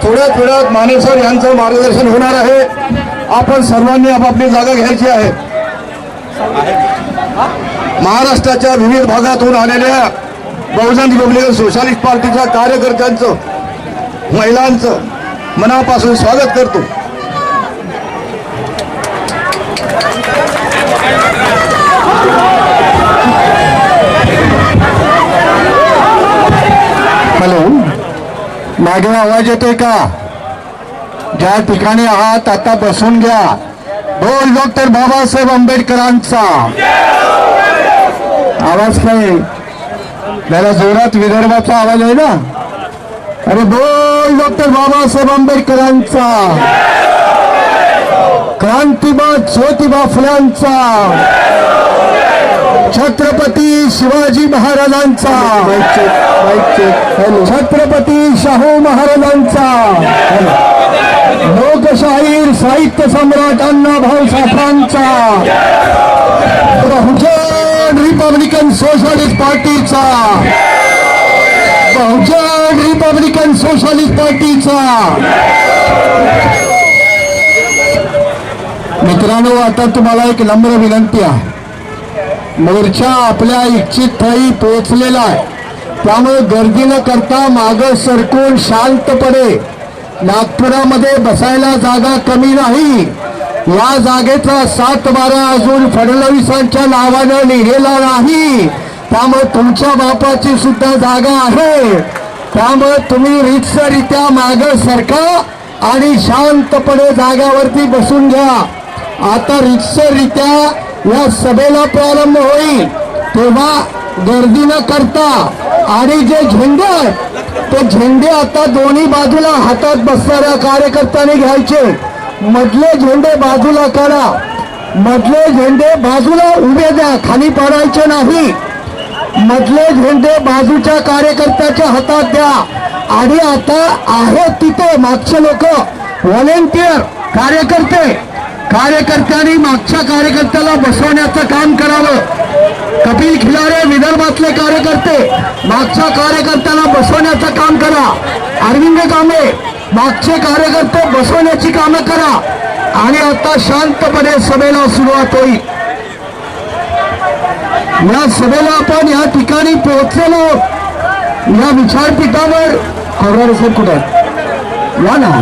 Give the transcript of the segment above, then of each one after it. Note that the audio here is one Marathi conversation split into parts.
थोड्याच वेळात माने सर यांचं मार्गदर्शन होणार आहे. आपण सर्वांनी आपापली जागा घ्यायची आहे. महाराष्ट्राच्या विविध भागातून आलेल्या बहुजन रिपब्लिकन सोशलिस्ट पार्टीच्या कार्यकर्त्यांचं महिलांचं मनापासून स्वागत करतो. हॅलो, मागे आवाज येतोय का? ज्या ठिकाणी आहात आता बसून घ्या. बोल डॉक्टर बाबासाहेब आंबेडकरांचा आवाज काय? जरा जोरात विदर्भाचा आवाज आहे ना. अरे बोल डॉक्टर बाबासाहेब आंबेडकरांचा, क्रांतिबा ज्योतिबा फुल्यांचा, छत्रपती शिवाजी महाराजांचा, छत्रपती शाहू महाराजांचा, लोकशाहीर साहित्य सम्राट अण्णाभाऊ साठरांचा, बहुजन रिपब्लिकन सोशलिस्ट पार्टीचा, बहुजन रिपब्लिकन सोशलिस्ट पार्टीचा. मित्रांनो, आता तुम्हाला एक नम्र विनंती आहे. मोर्चा आपल्या इच्छित स्थळी पोहोचलेला आहे, त्यामुळे गर्दी न करता मागं सरकून शांतपणे, नागपुरामध्ये बसायला जागा कमी नाही. या जागेचा 7-12 अजून फडणवीसांच्या नावानं लिहिलेला नाही, त्यामुळे तुमच्या बापाची सुद्धा जागा आहे. त्यामुळे तुम्ही रीतसरित्या मागं सरका आणि शांतपणे जागावरती बसून घ्या. आता रीतसरित्या या सभेला प्रारंभ होईल, तेव्हा गर्दी न करता आणि जे झेंडे आहेत ते झेंडे आता दोन्ही बाजूला हातात बसणाऱ्या कार्यकर्त्यांनी घ्यायचे. मधले झेंडे बाजूला करा, मधले झेंडे बाजूला उभे द्या, खाली पडायचे नाही. मधले झेंडे बाजूच्या कार्यकर्त्याच्या हातात द्या. आणि आता आहेत तिथे मागचे लोक, व्हॉलेंटियर कार्यकर्त्यांनी मागच्या कार्यकर्त्याला बसवण्याचं काम करावं. कपिल खिलारे विदर्भातले कार्यकर्ते मागच्या कार्यकर्त्याला बसवण्याचं काम करा. अरविंद कांबळे मागचे कार्यकर्ते बसवण्याची कामं करा. आणि आता शांतपणे सभेला सुरुवात होईल. या सभेला आपण या ठिकाणी पोहोचलेलो. या विचारपीठावर खबरार सर कुठे या ना,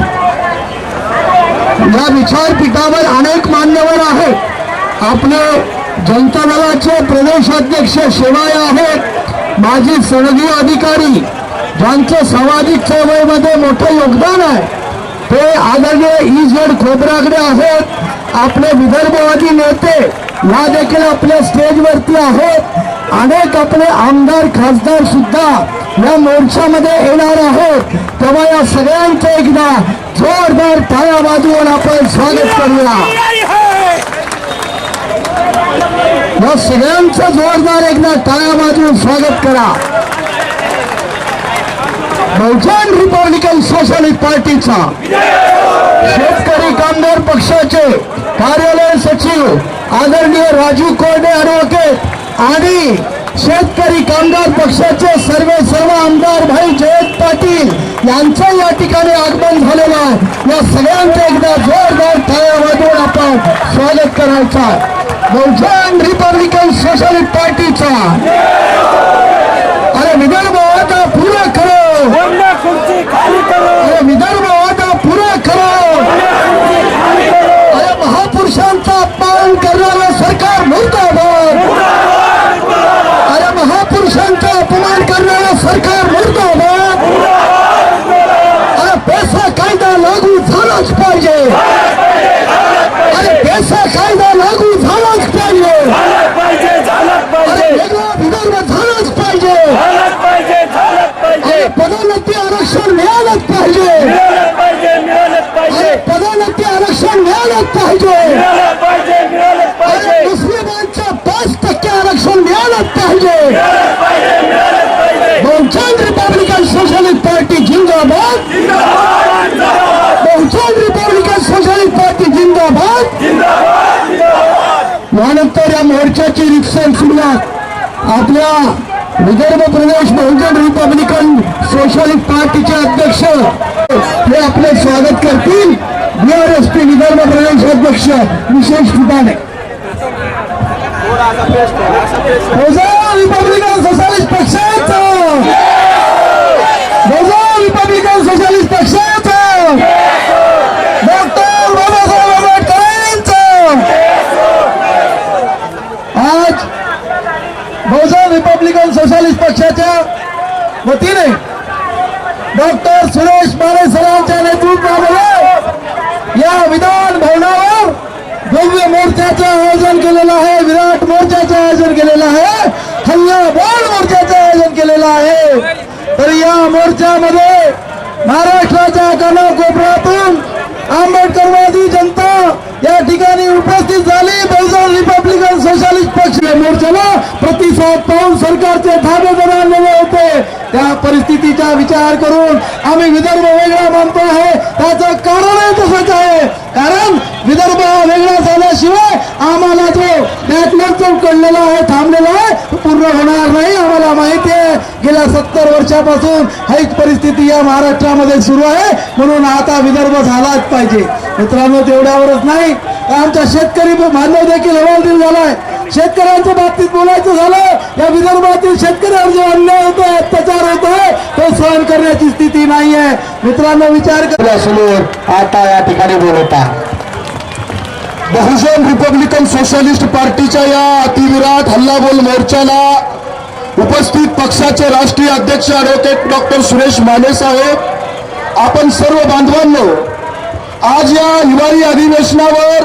या विचारपीठावर अनेक मान्यवर आहेत. आपले जनता दलाचे प्रदेश अध्यक्ष शेवाळे आहेत, माजी संघीय अधिकारी ज्यांचं सामाजिक चळवळीमध्ये मोठं योगदान आहे ते आदरणीय ईझेड खोब्रागडे आहेत. आपले विदर्भवादी नेते या देखील आपल्या स्टेजवरती आहेत. अनेक आपले आमदार खासदार सुद्धा या मोर्चामध्ये येणार आहेत. तेव्हा या सगळ्यांचं एकदा जोरदार टाळ्या वाजवून आपण स्वागत करूया. या सगळ्यांचं जोरदार एकदा टाळ्या वाजवून स्वागत करा. बहुजन रिपब्लिकन सोशलिस्ट पार्टीचा शेतकरी कामगार पक्षाचे कार्यालय सचिव आदरणीय राजू कोरडे ॲडव्होकेट आणि शेतकरी कामगार पक्षाचे सर्व आमदार भाई जयंत पाटील यांचं या ठिकाणी आगमन झालेलं आहे. या सगळ्यांचं एकदा जोरदार टाळ्या वाजवून आपण स्वागत करायचं. बहुजन रिपब्लिकन सोशलिस्ट पार्टीचा अरे विदर्भ आता पुरं करो, अरे विदर्भ आता पुरं करो, अरे महापुरुषांचा अपमान करणारं सरकार मुर्दाबाद, अरे महापुरुषांचा अपमान करणारं सरकार मुर्दाबाद. अरे पेसा कायदा लागू झालाच पाहिजे, अरे पेसा कायदा लागू झालाच पाहिजे, अरे वेगळा विदर्भ झालाच पाहिजे, अरे पदोन्नती आरक्षण मिळालंच पाहिजे, अरे पदोन्नती आरक्षण मिळालंच पाहिजे, अरे मुस्लिमांचं 5% आरक्षण मिळालंच पाहिजे. बहुजन रिपब्लिकन सोशलिस्ट पार्टी जिंदाबाद, बहुजन रिपब्लिकन सोशलिस्ट पार्टी जिंदाबाद. यानंतर या मोर्चाची रिक्षा सुरुवात आपल्या विदर्भ प्रदेश बहुजन रिपब्लिकन सोशलिस्ट पार्टीचे अध्यक्ष हे आपले स्वागत करतील. बीआरएसपी विदर्भ प्रदेश अध्यक्ष विशेष ठिकाणे बहुजन रिपब्लिकन सोशलिस्ट पक्षाचं, बहुजन रिपब्लिकन सोशलिस्ट पक्षाचं, डॉक्टर बाबासाहेब आंबेडकरांचं. आज बहुजन रिपब्लिकन सोशलिस्ट पक्षाच्या वतीने डॉक्टर सुरेश माने सरांच्या नेतृत्वामध्ये या विधान भवनावर भव्य मोर्चाचं आयोजन केलेलं आहे, विराट मोर्चाचं आयोजन केलेलं आहे, हल्लाबोल मोर्चाचं आयोजन केलेलं आहे. तर या मोर्चामध्ये महाराष्ट्राच्या कानाकोपऱ्यातून आंबेडकरवादी जनता या ठिकाणी उपस्थित झाली. बहुजन रिपब्लिकन सोशलिस्ट पक्ष मोर्चाला प्रतिसाद पाहून सरकारचे धाबे बनवलेले होते. त्या परिस्थितीचा विचार करून आम्ही विदर्भ वेगळा मानतो आहे. त्याचं कारणही तसंच आहे, कारण विदर्भ वेगळा झाल्याशिवाय आम्हाला जो बॅकलॉग कळलेला आहे, थांबलेला आहे, तो पूर्ण होणार नाही. आम्हाला माहिती आहे गेल्या 70 वर्षापासून हीच परिस्थिती या महाराष्ट्रामध्ये सुरू आहे. म्हणून आता विदर्भ झालाच पाहिजे. मित्रांनो, तेवढ्यावरच नाही, आमच्या शेतकरी बांधव देखील हवालदिल झालाय. शेतकऱ्यांच्या बाबतीत बोलायचं झालं, या विदर्भातील शेतकऱ्यांवर जो अन्याय होतोय, अत्याचार होतोय, तो सहन करण्याची स्थिती नाहीये. मित्रांनो, विचार करा. आता या ठिकाणी बोलता बहुजन रिपब्लिकन सोशलिस्ट पार्टीच्या या अतिविराट हल्लाबोल मोर्चाला उपस्थित पक्षाचे राष्ट्रीय अध्यक्ष ॲडव्होकेट डॉक्टर सुरेश माने साहेब, आपण सर्व बांधवांनो, आज या हिवाळी अधिवेशनावर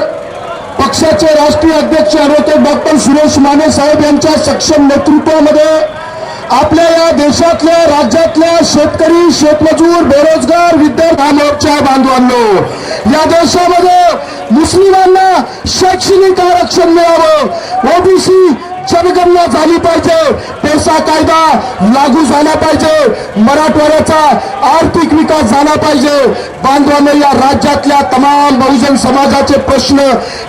पक्षाचे राष्ट्रीय अध्यक्ष ॲडव्होकेट डॉक्टर सुरेश माने साहेब यांच्या सक्षम नेतृत्वामध्ये आपल्या या देशातल्या, राज्यातल्या शेतकरी, शेतमजूर, बेरोजगार, विद्यार्थी मोर्चा बांधवांनो, या देशामध्ये मुस्लिमांना शैक्षणिक आरक्षण मिळावं, ओबीसी जनगणना झाली पाहिजे, पेसा कायदा लागू झाला पाहिजे, मराठवाड्याचा आर्थिक विकास झाला पाहिजे. बांधवांनो, या राज्यातल्या तमाम बहुजन समाजाचे प्रश्न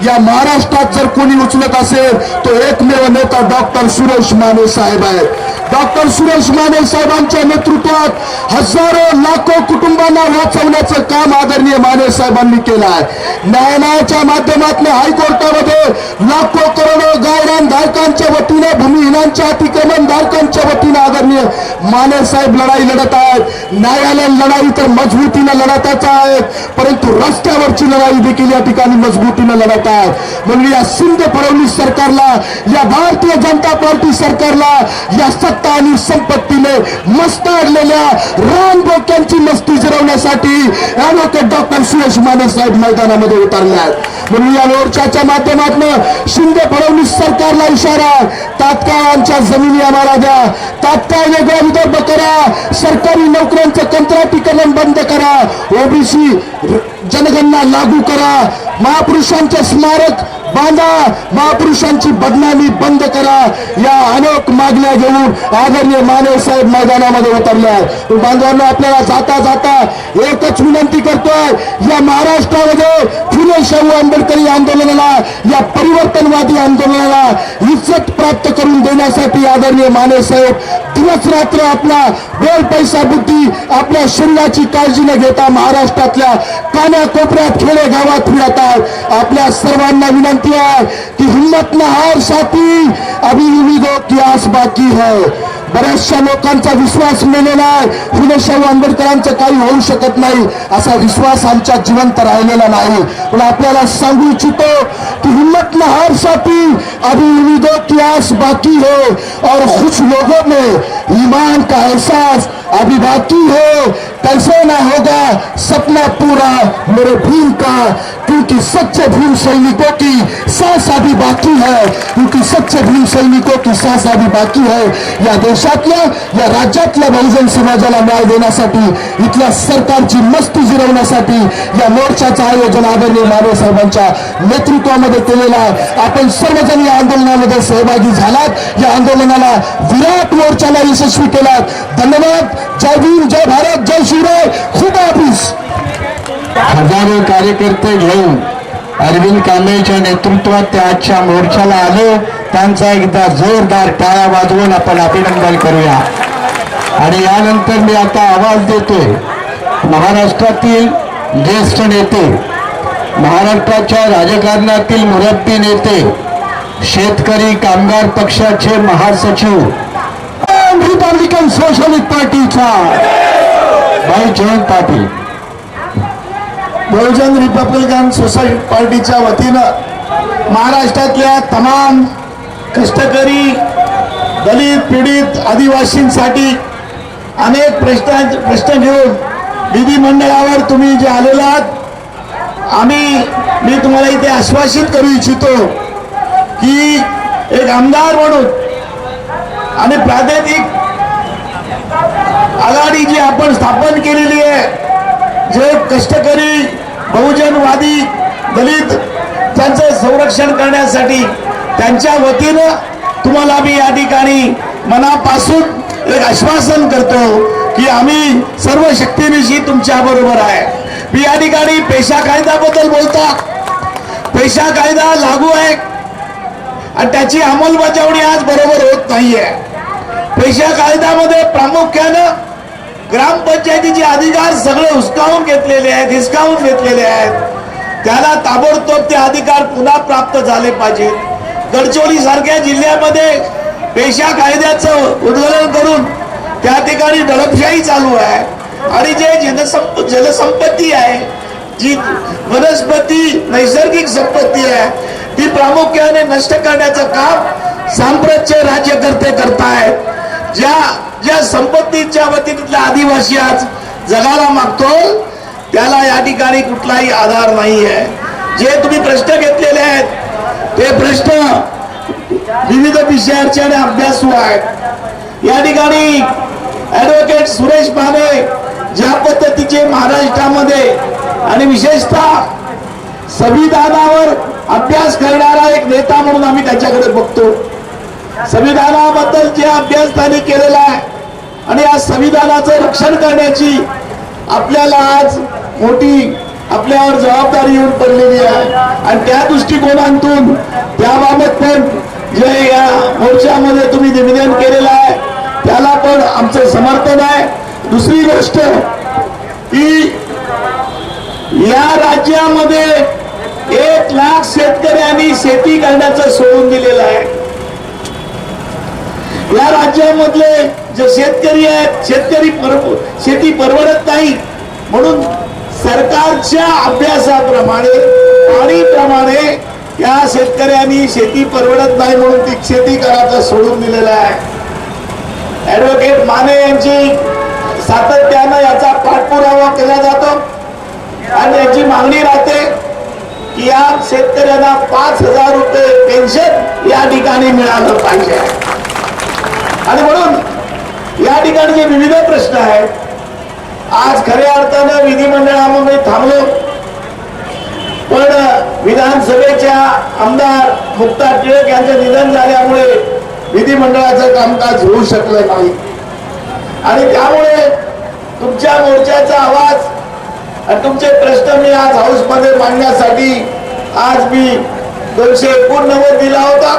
या महाराष्ट्रात जर कोणी उचलत असेल तो एकमेव नेता डॉक्टर सुरेश माने साहेब आहेत. डॉक्टर सुरेश माने साहेबांच्या नेतृत्वात हजारो लाखो कुटुंबांना वाचवण्याचं काम आदरणीय माने साहेबांनी केलं आहे. न्यायालयाच्या माध्यमातून हायकोर्टामध्ये लाखो करोडो गावरान धारकांच्या वतीने, भूमिहीनांच्या अतिक्रमण धारकांच्या वतीने आदरणीय माने साहेब लढाई लढत आहेत. न्यायालय लढाई तर मजबूतीने लढतच आहेत, परंतु रस्त्यावरची लढाई देखील या ठिकाणी मजबूतीने लढत आहेत. म्हणून या शिंदे फडणवीस सरकारला, या भारतीय जनता पार्टी सरकारला, या सत्ता आणि संपत्तीने मस्त अडलेल्या रानबोक्यांची मस्ती जिरवण्यासाठी ॲडव्होकेट डॉक्टर सुरेश माने साहेब मैदानामध्ये उतरले आहेत. म्हणून या मोर्चाच्या माध्यमातून शिंदे फडणवीस सरकारला इशारा, तात्काळ आमच्या जमिनी आम्हाला द्या, तात्काळ वेगळा विदर्भ करा, सरकारी नोकऱ्यांचं कंत्राटीकरण बंद करा, ओबीसी जनगणना लागू करा, महापुरुषांचे स्मारक बांधा, महापुरुषांची बदनामी बंद करा, या अनेक मागण्या घेऊन आदरणीय माने साहेब मैदानामध्ये उतरल्या. बांधवांनो, आपल्याला जाता जाता एकच विनंती करतोय, या महाराष्ट्रामध्ये फुले शाहू आंबेडकरी आंदोलनाला, या परिवर्तनवादी आंदोलनाला इज्जत प्राप्त करून देण्यासाठी आदरणीय माने साहेब दिवस रात्र आपला वेळ पैसा बुद्धी, आपल्या शरीराची काळजी न घेता महाराष्ट्रातल्या कानाकोपऱ्यात खेडे गावात फिरतात. आपल्या सर्वांना विनंती आहे की हिम्मत न हार साथी, अभी उम्मीदों की आस बाकी है. बऱ्याचशा लोकांचा विश्वास मेलेला आहे, फुले शाहू आंबेडकरांचं काही होऊ शकत नाही असा विश्वास आमच्या जिवंत राहिलेला नाही. पण आपल्याला सांगू इच्छितो की हिम्मत न हार साथी, अभी उम्मीदों की आस बाकी है और कुछ लोगों में ईमान का एहसास अभी बाकी है. कैसे ना होगा सपना पूरा मेरे भीम का, क्योंकि सच्चे भीम सैनिकों की सांस अभी बाकी है, क्योंकि सच्चे भीम सैनिकों की सांस अभी बाकी है. या देशातल्या, या राज्यातल्या बहुजन समाजाला न्याय देण्यासाठी, इथल्या सरकारची मस्ती जिरवण्यासाठी या मोर्चाचं आयोजन आदरणीय माने साहेबांच्या नेतृत्वामध्ये केलेलं आहे. आपण सर्वजण या आंदोलनामध्ये सहभागी झालात, या आंदोलनाला विराट मोर्चाला यशस्वी केलात. धन्यवाद. जय भीम, जय भारत, जय शिवराय. खूप ऑफिस. हजारो कार्यकर्ते घेऊन अरविंद कांबळेच्या नेतृत्वात त्या आजच्या मोर्चाला आलो. त्यांचा एकदा जोरदार टाळ्या वाजवून आपण अभिनंदन करूया. आणि यानंतर मी आता आवाज देतोय महाराष्ट्रातील ज्येष्ठ नेते, महाराष्ट्राच्या राजकारणातील मुरब्बी नेते, शेतकरी कामगार पक्षाचे महासचिव, रिपब्लिकन सोशलिस्ट पार्टीचा भाई जयंत पाटील, बहुजन रिपब्लिकन सोशलिस्ट पार्टीच्या वतीनं महाराष्ट्रातल्या तमाम कष्टकरी, दलित, पीडित, आदिवासींसाठी अनेक प्रश्न घेऊन विधिमंडळावर तुम्ही जे आलेला आहात, मी तुम्हाला इथे आश्वासित करू इच्छितो की एक आमदार म्हणून आणि प्रादेशिक आघाडी जी आपण स्थापन केलेली आहे, जे कष्टकरी, बहुजनवादी, दलित त्यांचं संरक्षण करण्यासाठी, त्यांच्या वतीनं तुम्हाला मी या ठिकाणी मनापासून एक आश्वासन करतो की आम्ही सर्व शक्तीनिशी तुमच्या बरोबर आहे. मी या ठिकाणी पेशा कायद्याबद्दल बोलता, पेशा कायदा लागू आहे आणि त्याची अंमलबजावणी आज बरोबर होत नाहीये. पेशा कायद्यामध्ये प्रामुख्यानं ग्रामपंचायतीचे अधिकार सगळे हुसकावून घेतलेले आहेत, हिसकावून घेतलेले आहेत. त्याला ताबडतोब ते अधिकार पुन्हा प्राप्त झाले पाहिजेत. गडचिरोली सारख्या जिल्ह्यामध्ये पेशा कायद्याचं उल्लंघन करून त्या ठिकाणी दडपशाही चालू आहे आणि जे जलसंपत्ती आहे, जी वनस्पती नैसर्गिक संपत्ती आहे, ती प्रामुख्याने नष्ट करण्याचं काम सांप्रतचे राज्यकर्ते करतायत. ज्या संपत्तीच्या वतीतला आदिवासी आज जगाला मागतो त्याला या ठिकाणी कुठलाही आधार नाही आहे. जे तुम्ही प्रश्न घेतलेले आहेत ते प्रश्न विविध विषयाचे आणि अभ्यासू आहेत. या ठिकाणी ऍडव्होकेट सुरेश माने ज्या पद्धतीचे महाराष्ट्रामध्ये आणि विशेषतः संविधानावर अभ्यास करणारा एक नेता म्हणून आम्ही त्याच्याकडे बघतो. संविधानाबद्दल जे अभ्यास त्यांनी केलेला आहे आणि आज संविधानाचं रक्षण करण्याची आपल्याला आज मोठी आपल्यावर जबाबदारी येऊन पडलेली आहे आणि त्या दृष्टिकोनातून त्याबाबत पण जे या मोर्चामध्ये तुम्ही निवेदन केलेलं आहे त्याला पण आमचं समर्थन आहे. दुसरी गोष्ट की या राज्यामध्ये 1 लाख शेतकऱ्यांनी शेती करण्याचं सोडून दिलेलं आहे. या राज्यामधले जे शेतकरी आहेत, शेती परवडत नाही म्हणून सरकारच्या अभ्यासाप्रमाणे, पाणीप्रमाणे या शेतकऱ्यांनी शेती परवडत नाही म्हणून ती शेती करायचं सोडून दिलेलं आहे. ऍडव्होकेट माने यांची सातत्यानं याचा पाठपुरावा केला जातो आणि याची मागणी राहते की या शेतकऱ्यांना 5,000 रुपये पेन्शन या ठिकाणी मिळालं पाहिजे. आणि म्हणून या ठिकाणी जे विविध प्रश्न आहेत आज खऱ्या अर्थानं विधिमंडळामध्ये थांबलो पण विधानसभेच्या आमदार मुक्ता टिळक यांचं निधन झाल्यामुळे विधिमंडळाचं कामकाज होऊ शकलं नाही आणि त्यामुळे तुमच्या मोर्चाचा आवाज आणि तुमचे प्रश्न मी आज हाऊस मध्ये मांडण्यासाठी आज मी 289 दिला होता,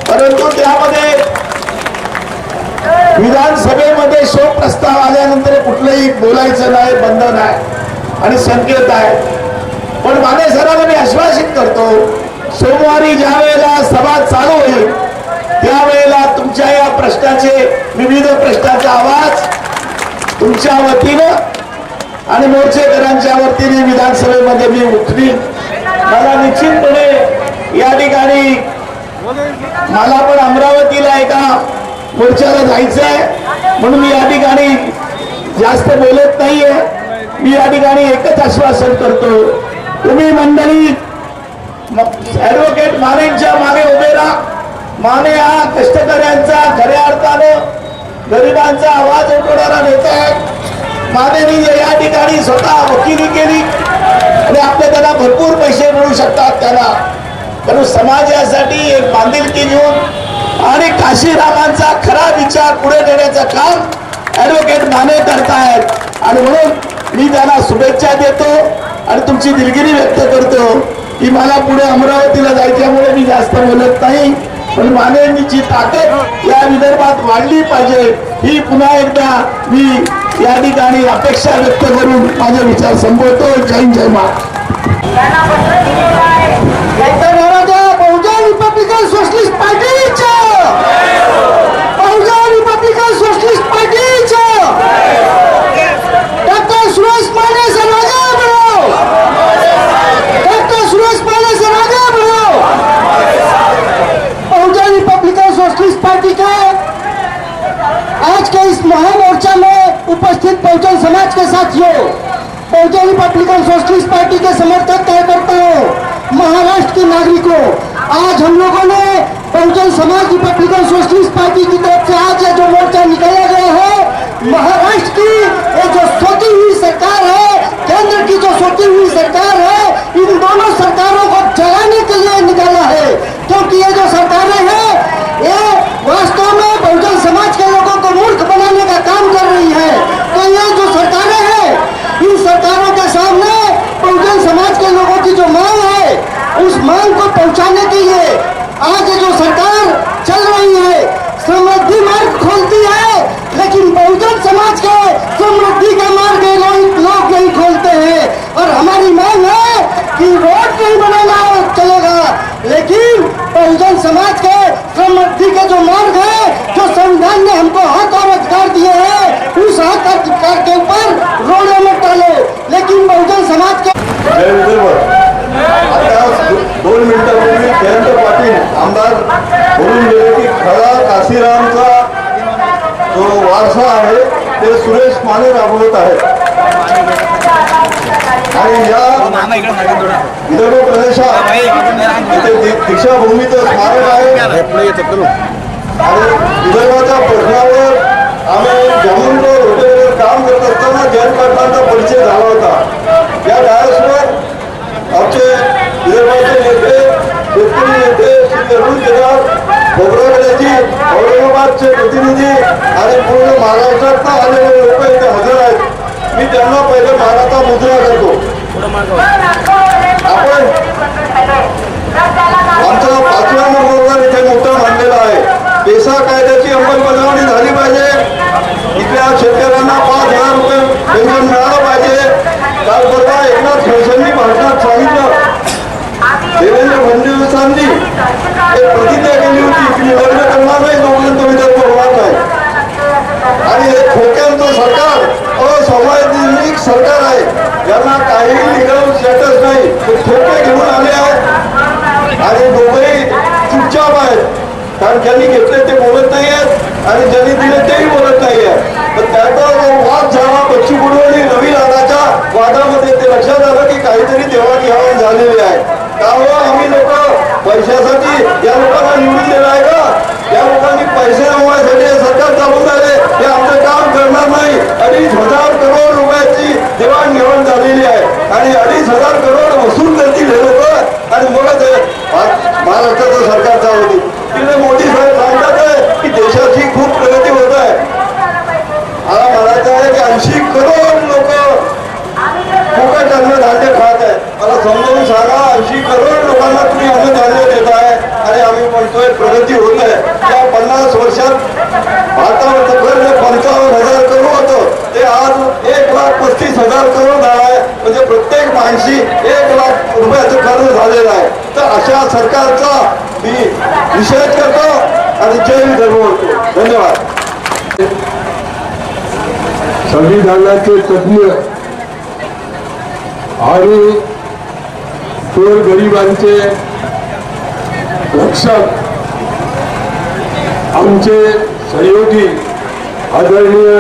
परंतु त्यामध्ये विधानसभेमध्ये शोक प्रस्ताव आल्यानंतर कुठलंही बोलायचं नाही, बंधन आहे आणि संकेत आहे. पण माने सरांना मी आश्वासित करतो, सोमवारी ज्या वेळेला सभा चालू होईल त्यावेळेला तुमच्या या प्रश्नाचे विविध प्रश्नाचा आवाज तुमच्या वतीनं आणि मोर्चेकरांच्या वतीने विधानसभेमध्ये मी उठवीन. मला निश्चितपणे या ठिकाणी मला पण अमरावतीला एका मोर्चाला जायचं आहे म्हणून मी या ठिकाणी जास्त बोलत नाहीये. मी या ठिकाणी एकच आश्वासन करतो, तुम्ही मंडळी ऍडव्होकेट मानेंच्या मागे उभे राहा. माने हा कष्टकऱ्यांचा खऱ्या अर्थानं गरिबांचा आवाज उठवणारा नेता आहे. मानेनी या ठिकाणी स्वतः वकिली केली आणि आपल्या त्यांना भरपूर पैसे मिळू शकतात त्याला, पण समाजासाठी एक बांधिलकी घेऊन आणि काशीरामांचा खरा विचार पुढे नेण्याचं काम ऍडव्होकेट माने करतायत आणि म्हणून मी त्यांना शुभेच्छा देतो आणि तुमची दिलगिरी व्यक्त करतो की मला पुढे अमरावतीला जायच्यामुळे मी जास्त बोलत नाही, पण मानेंची ताकद या विदर्भात वाढली पाहिजे ही पुन्हा एकदा मी या ठिकाणी अपेक्षा व्यक्त करून माझे विचार संपवतो. जय जय बहुजन रिपब्लिकन सोशलिस्ट पार्टीच्या बहुजन रिपब्लिकन सोशलिस्ट पार्टीच्या डॉक्टर सुरेश माने सर आगे बढ़ो, डॉक्टर सुरेश माने सर आगे बढ़ो. बहुजन रिपब्लिकन सोशलिस्ट पार्टी के आज के इस महामोर्चा में उपस्थित बहुजन समाज के साथियों, बहुजन रिपब्लिकन सोशलिस्ट पार्टी के समर्थक कार्यकर्ताओं, महाराष्ट्र के नागरिकों, आज हम लोगों ने Bahujan Samaj Republican socialist party की तरफ से आज ये जो मोर्चा निकाला गया है, महाराष्ट्र की ये जो सोती हुई सरकार है, केंद्र की जो सोती हुई सरकार है, इन दोनों सरकारों को जलाने के लिए निकाला है. क्योंकि ये जो सरकारें हैं ये वास्तव में बहुजन समाज के लोगों को मूर्ख बनाने का काम कर रही है. तो ये जो सरकारें हैं इन सरकारों के सामने बहुजन समाज के लोगों की जो मांग है उस मांग को पहुंचाने के लिए आज ये जो सरकार चल रही है समृद्धि मार्ग खोलती है, लेकिन बहुजन समाज के समृद्धि का मार्ग लोग नहीं खोलते हैं. और हमारी मांग है कि रोड नहीं बनाना चलेगा, लेकिन बहुजन समाज के समृद्धि के जो मार्ग है, जो संविधान ने हमको हक और अधिकार दिए हैं, उस हक अधिकार के ऊपर रोडों में डालो. लेकिन बहुजन समाज के 2 मिनिटांपूर्वी जयंत पाटील आमदार बोलून गेले की खरा काशीरामचा जो वारसा आहे ते सुरेश माने राबवत आहेत आणि या विदर्भ प्रदेशात इथे दीक्षाभूमीचं स्मारक आहे आणि विदर्भाच्या प्रश्नावर आम्ही जमूनवर हॉटेलवर काम करत असताना जयंत पाटलांचा परिचय झाला होता. या डायसवर आमचे विदर्भाचे नेते शेतकरी नेते श्री अरुण केदार खोबरागड्याची औरंगाबादचे प्रतिनिधी आणि पूर्ण महाराष्ट्रात आलेले लोक इथे हजर आहेत. मी त्यांना पहिले मानाचा मुद्रा करतो. आपण आमचा 5व्या नंबरवर इथे मुद्दा मांडलेला आहे. पेसा कायद्याची अंमलबजावणी झाली पाहिजे. इथल्या शेतकऱ्यांना 5,000 रुपये पेन्शन मिळालं पाहिजे. काल परवा एकनाथ खडसेंनी भाषणात सांगितलं, देवेंद्र फडणवीसांनी एक प्रतिज्ञा केली होती की मी लग्न करणार नाही जोपर्यंत विदर्भ होणार नाही. आणि हे खोक्यांचं सरकार असंवैधानिक सरकार आहे, ज्यांना काहीही लिगल स्टेटस नाही, ते खोके घेऊन आले आहेत आणि दोघेही चुपचाप आहेत. कारण ज्यांनी घेतले ते बोलत नाही आहेत आणि ज्यांनी दिले तेही बोलत नाही आहेत. तर त्याचा जो वाद झाला बच्चू कडू आणि रवी लाडाच्या वादामध्ये ते लक्षात आलं की काहीतरी देवाणघेवाण झालेली आहे. त्यामुळं आम्ही लोक पैशासाठी या लोकांना निवडून दिलं आहे का? या लोकांनी पैसे कमवायसाठी सरकार चालून आले, हे आमचं काम करणार नाही. 2,500 करोड रुपयाची देवाणघेवाण झालेली आहे आणि 2,500 करोड वसूल करते महाराष्ट्राचं सरकार चालवते. तिथे मोदी साहेब सांगतात आहे की देशाची खूप प्रगती होत आहे. मला म्हणायचं आहे की 80 करोड लोक फुकट अन्नधान्य खात आहे. मला समजावून सांगा, 80 करोड लोकांना तुम्ही अन्नधान्य देत आहे आणि आम्ही म्हणतोय प्रगती होत आहे. त्या 50 वर्षात भारतावरचं कर्ज 55,000 करोड होतं, ते आज 1,35,000 करोड झालं आहे. म्हणजे प्रत्येक माणशी 1 लाख रुपयाचं कर्ज झालेलं आहे. तर अशा सरकारचा मी निषेध करतो आणि जय हिंद बोलतो. धन्यवाद. संविधानाचे तज्ञ आणि गोरगरिबांचे रक्षक आमचे सहयोगी आदरणीय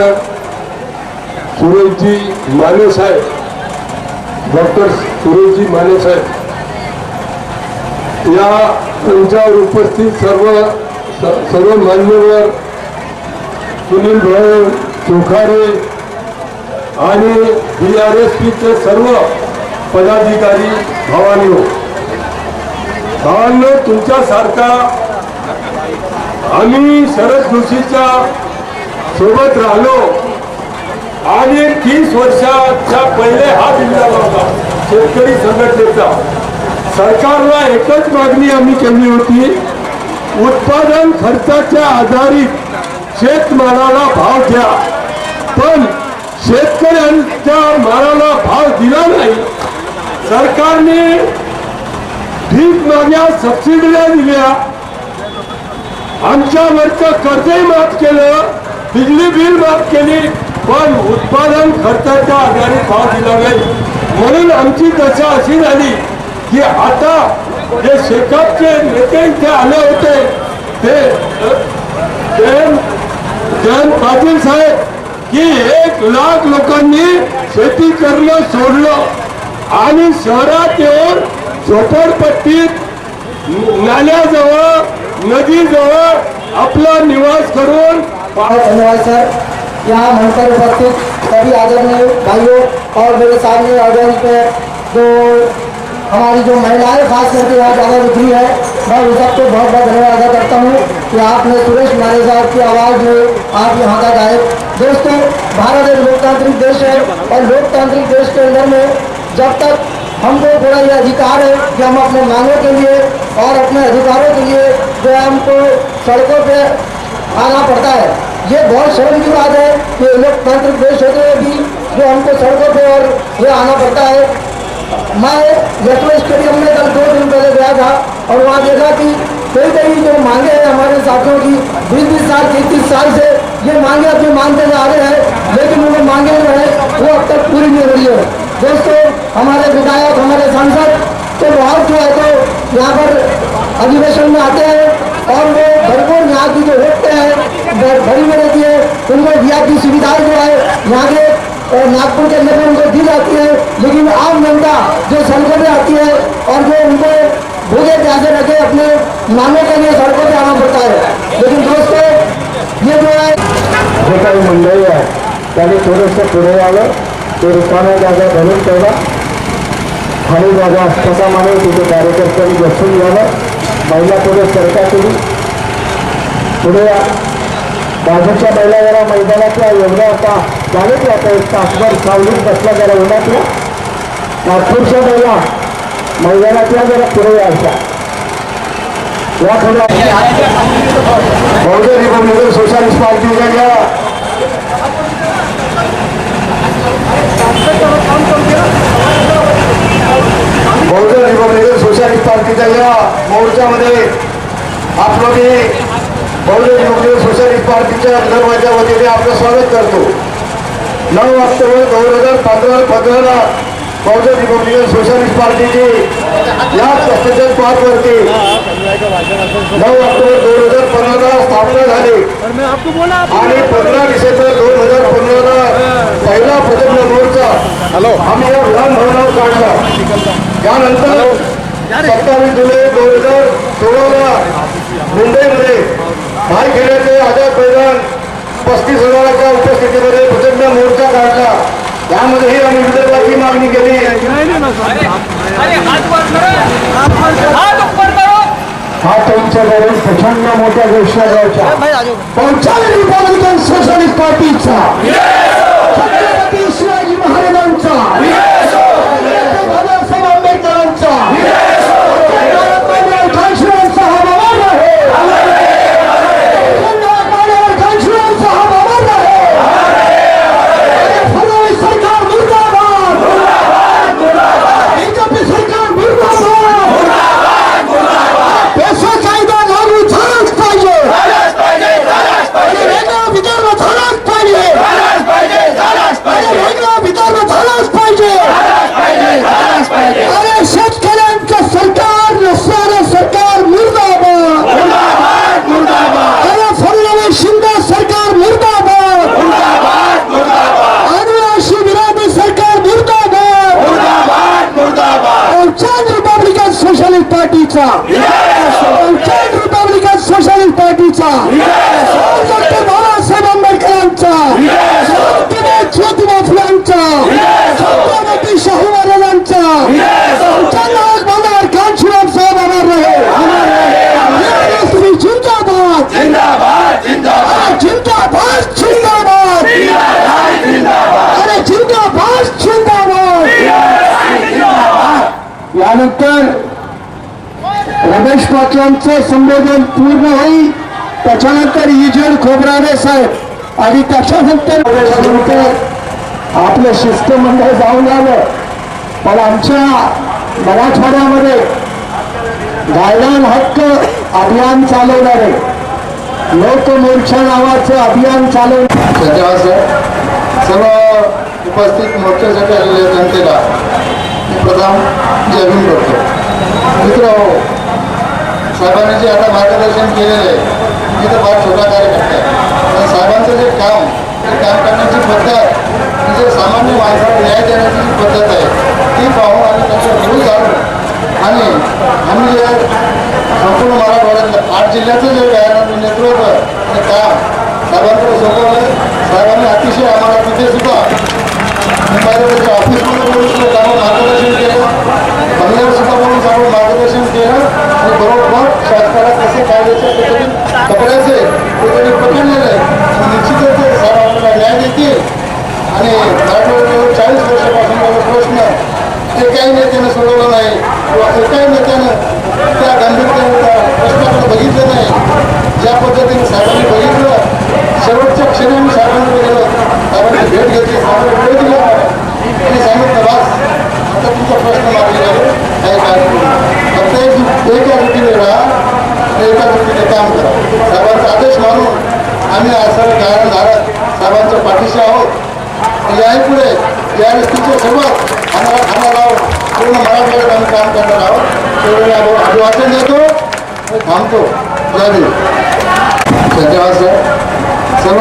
सुरेशजी माने साहेब, डॉक्टर सुरेशजी माने साहेब, या त्यांच्यावर उपस्थित सर्व मान्यवर, सुनील भाऊ चोखारे आणि BRSPचे सर्व पदाधिकारी भावांनो, तुमच्यासारखा आम्ही शरद जोशीच्या सोबत राहिलो आणि 30 वर्षाच्या पहिले हा जिल्हा होता शेतकरी संघटनेचा. सरकारला एकच मागणी आम्ही केली होती, उत्पादन खर्चाच्या आधारित शेतमालाला भाव द्या. पण शेतकऱ्यांच्या मालाला भाव दिला नाही. सरकारने भीक माग्या सबसिडीला दिल्या, आमच्यावरचं कर्जही माफ केलं, बिजली बिल माफ केली, पण उत्पादन खर्चाच्या आधारित भाव दिला नाही. म्हणून आमची दशा अशी झाली की आता जे शेकापचे नेते इथे आले होते ते जयंत पाटील साहेब की 1 लाख लोकांनी शेती करणं सोडलं आणि शहरात येऊन झोपडपट्टीत, नाल्याजवळ, नदीजवळ आपला निवास करून. धन्यवाद सर. यहाँ मंच पर उपस्थित सभी आदरणीय भाइयों और मेरे सामने ऑडियंस पे जो हमारी जो महिलाएं खास करके यहाँ ज़्यादा रुचि है, मैं उन सबको बहुत बहुत धन्यवाद अदा करता हूँ कि आपने सुरेश माने साहब की आवाज़ में आप यहाँ तक आए. दोस्तों, भारत एक लोकतांत्रिक देश है और लोकतांत्रिक देश के अंदर में जब तक हमको थोड़ा ये अधिकार है कि हम अपने मांगों के लिए और अपने अधिकारों के लिए जो है हमको सड़कों पे आना पड़ता है. ये बहुत शर्म की बात है कि लोकतांत्रिक देश होते हुए भी जो हमको सड़कों पे और ये आना पड़ता है. मैं लखनऊ स्टेडियम में कल 2 दिन पहले गया था और वहाँ देखा कि कई जो मांगे हैं हमारे साथियों की 20-20 साल 30-30 साल से ये मांगे अपनी मांगते जा रहे हैं, लेकिन वो मांगे जो है वो अब तक पूरी नहीं हो रही है. दोस्तों, हमारे विधायक, हमारे सांसद तो बहुत जो है तो यहाँ पर अधिवेशन में आते हैं और वो भरपूर यहाँ की जो होते हैं भरी में रहती है. उनको VIP सुविधाएं जो है यहाँ के नागपुर के अंदर में उनको दी जाती है, लेकिन आम जनता जो सड़कों पे आती है और जो उनको भूखे प्यासे रखे अपने मांगों के लिए सड़कों पे आना पड़ता है. लेकिन दोस्तों, ये जो है जे काही मंडळी आहे त्याने थोडंसं पुढे यावं, ते रिकाम्या जागा भरून ठेवा, खाली जागा असताप्रमाणे तिथे कार्यकर्त्यांनी बसून घ्यावं. महिला पुढे चर्चा केली, पुढे बाजूच्या महिला जरा मैदानातल्या एवढ्या होता झाले की आता 1 तासभर सावलीत बसला जरा उन्हातल्या. नागपूरच्या महिला मैदानातल्या जरा पुढे यायच्या. या थोड्या बहुजन रिपब्लिकन सोशलिस्ट पार्टीच्या बहुजन रिपब्लिकन सोशलिस्ट पार्टीच्या या मोर्चामध्ये आपलं बहुजन रिपब्लिकन सोशलिस्ट पार्टीच्या धर्माच्या वतीने आपलं स्वागत करतो. 9 ऑक्टोबर 2015 बहुजन रिपब्लिकन सोशलिस्ट पार्टीची याच स्टेशन पार्कवरती 9 ऑक्टोबर 2015 स्थापना झाली आणि 15 डिसेंबर 2015 पहिला प्रचंड मोर्चा आम्ही या विधान भवनावर काढला. त्यानंतर 27 जुलै 2016 मुंबईमध्ये भाई खेड्याचे आझाद मैदान 35,000च्या उपस्थितीमध्ये प्रचंड मोर्चा काढला. त्यामध्येही आम्ही विदर्भाची मागणी केली. हात उंच करून प्रचंड मोठ्या घोषणा द्यायच्या. बहुजन रिपब्लिकन सोशलिस्ट पार्टीचा, छत्रपती शिवाजी महाराजांचा, बाबासाहेब आंबेडकरांचा, कांशीरामचा हा बाबा आहे. कांशीरामचा हा बाबा आहे. फडणवीस सरकार मुर्दाबाद, बीजेपी सरकार मुर्दाबाद. पेशवा कायदा लागू झालाच पाहिजे. वेगळा विदर्भ झालाच पाहिजे. वेगळा विदर्भ झालाच पाहिजे. अरे शेतकऱ्यांचं सरकार नसणारं सरकार मुर्दाबाद. अरे फडणवीस शिंदे सरकार मुर्दाबाद. आदिवासी विरोधी सरकार मुर्दाबाद. बहुजन रिपब्लिकन सोशलिस्ट पार्टीचा, बहुजन रिपब्लिकन सोशलिस्ट पार्टीचा, डॉक्टर बाबासाहेब आंबेडकरांचा, ज्योतिबा फुलांचा, छत्रपती शाहू महाराजांचा, बहुजन नायक मनोहर कांशीराम साहेब अमर रहे. जिंदाबाद जिंदाबाद जिंदाबाद जिंदाबाद. अरे जिंदाबाद जिंदाबाद. यानंतर रमेश पाटलांचं संबोधन पूर्ण होईल. त्याच्यानंतर इजल खोबराडे साहेब आणि त्याच्यानंतर आपलं शिष्टमंडळ जाऊन आलं. पण आमच्या मराठवाड्यामध्ये गायलान हक्क अभियान चालवणारे लोकमोर्चा नावाचं अभियान चालवणार. धन्यवाद सर. सर्व उपस्थित मोर्चासाठी आलेल्या जनतेला मी प्रथम जय भीम करतो. मित्र साहेबांनी जे आता मार्गदर्शन केलेलं आहे मी तर फार छोटा कार्यकर्ता आहे. पण साहेबांचं जे काम ते काम करण्याची पद्धत म्हणजे सामान्य माणसाला न्याय देण्याची जी पद्धत आहे ती पाहून आम्ही त्याच्या विरोध झालो. आणि आम्ही जे संपूर्ण मराठवाड्यातलं 8 जिल्ह्याचं जे नेतृत्व आणि काम साहेबांकडे सोपवलं. साहेबांनी अतिशय आम्हाला तिथे सुद्धा मुंबईच्या ऑफिसमध्ये बोलून सुद्धा त्यावर मार्गदर्शन केलं. बंगल्यावर सुद्धा बोलून त्यावर मार्गदर्शन केलं. आणि बरोबर शासनाला कसे कायद्याच्या पद्धतीने पकडायचे ते त्यांनी पकडलेलं आहे. निश्चितच ते साहेब आपल्याला न्याय देतील. आणि मराठवाड्यात 40 वर्षापासून माझा प्रश्न एकाही नेत्यानं सोडवला नाही किंवा एकाही नेत्यानं त्या गंभीरतेने त्या प्रश्नाकडे बघितलं नाही. ज्या पद्धतीने साहेबांनी बघितलं शेवटच्या क्षणी आम्ही साहेबांकडे गेलो. साहेबांनी भेट घेतली. साहेबांनी वेळ दिला आणि सांगितलं बस आता तुमचा प्रश्न मार्गी लागेल काही काय फक्त एका रीतीने राहा आणि एका रीतीने काम करा. साहेबांचा आदेश मानून आम्ही असं गायनधारक साहेबांच्या पाठीशी आहोत. याही पुढे या रस्त्याच्या सोबत आम्हाला खाना लावून पूर्ण मराठवाड्यात आम्ही काम करणार आहोत. तेवढे अभिवादन देतो आणि थांबतो. जय भीम. धन्यवाद सर. सर्व